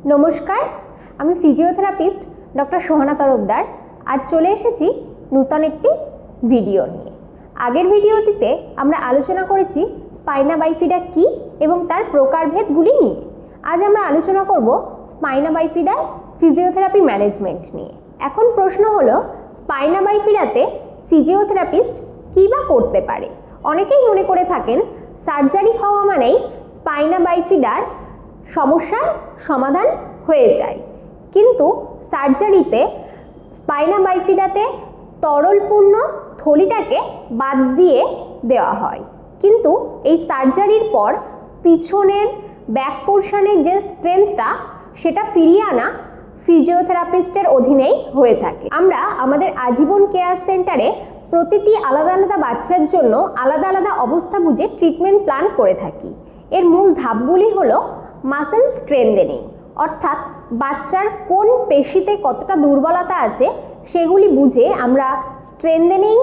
নমস্কার, আমি physiotherapist doctor Sohana Tarafdar. আজ চলে এসেছি নতুন একটি ভিডিও নিয়ে। আগের ভিডিওটিতে আমরা আলোচনা করেছি স্পাইনা বাইফিডা কী এবং তার প্রকারভেদগুলি নিয়ে। আজ আমরা আলোচনা করব স্পাইনা বাইফিডার ফিজিওথেরাপি ম্যানেজমেন্ট নিয়ে। এখন প্রশ্ন হলো, স্পাইনা বাইফিডাতে ফিজিওথেরাপিস্ট কী বা করতে পারে? অনেকেই মনে করে থাকেন সার্জারি হওয়া মানেই স্পাইনা বাইফিডার সমস্যার সমাধান হয়ে যায়, কিন্তু সার্জারিতে স্পাইনা বাইফিডাতে তরলপূর্ণ থলিটাকে বাদ দিয়ে দেওয়া হয়, কিন্তু এই সার্জারির পর পিছনের ব্যাক পোর্শনের যে স্ট্রেংথটা সেটা ফিরিয়ে আনা ফিজিওথেরাপিস্টের অধীনেই হয়ে থাকে। আমরা আমাদের আজীবন কেয়ার সেন্টারে প্রতিটি আলাদা আলাদা বাচ্চার জন্য আলাদা আলাদা অবস্থা বুঝে ট্রিটমেন্ট প্ল্যান করে থাকি। এর মূল ধাপগুলি হলো মাসেল স্ট্রেনদেনিং, অর্থাৎ বাচ্চার কোন পেশিতে কতটা দুর্বলতা আছে সেগুলি বুঝে আমরা স্ট্রেনদেনিং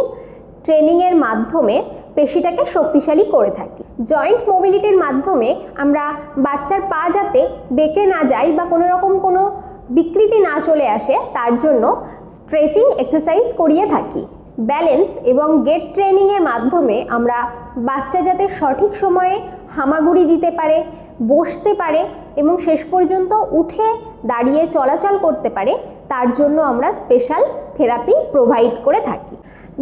ট্রেনিংয়ের মাধ্যমে পেশিটাকে শক্তিশালী করে থাকি। জয়েন্ট মোবিলিটির মাধ্যমে আমরা বাচ্চার পা যাতে বেঁকে না যায় বা কোনো রকম কোনো বিকৃতি না চলে আসে তার জন্য স্ট্রেচিং এক্সারসাইজ করিয়ে থাকি। ব্যালেন্স এবং গেট ট্রেনিংয়ের মাধ্যমে আমরা বাচ্চা যাতে সঠিক সময়ে হামাগুড়ি দিতে পারে, বসতে পারে এবং শেষ পর্যন্ত উঠে দাঁড়িয়ে চলাচল করতে পারে তার জন্য আমরা স্পেশাল থেরাপি প্রোভাইড করে থাকি।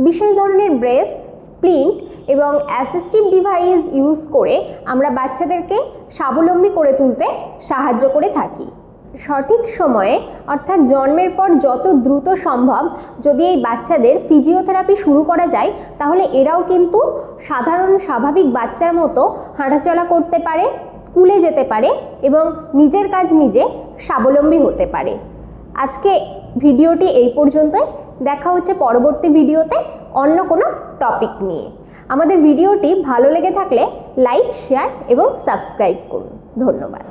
বিশেষ ধরনের ব্রেস, স্প্লিন্ট এবং অ্যাসিস্টিভ ডিভাইস ইউজ করে আমরা বাচ্চাদেরকে স্বাবলম্বী করে তুলতে সাহায্য করে থাকি। সঠিক সময়ে অর্থাৎ জন্মের পর যত দ্রুত সম্ভব যদি এই বাচ্চাদের ফিজিওথেরাপি শুরু করা যায় তাহলে এরাও কিন্তু সাধারণ স্বাভাবিক বাচ্চার মতো হাঁটাচলা করতে পারে, স্কুলে যেতে পারে এবং নিজের কাজ নিজে স্বাবলম্বী হতে পারে। আজকে ভিডিওটি এই পর্যন্তই। দেখা হচ্ছে পরবর্তী ভিডিওতে অন্য কোনো টপিক নিয়ে। আমাদের ভিডিওটি ভালো লেগে থাকলে লাইক, শেয়ার এবং সাবস্ক্রাইব করুন। ধন্যবাদ।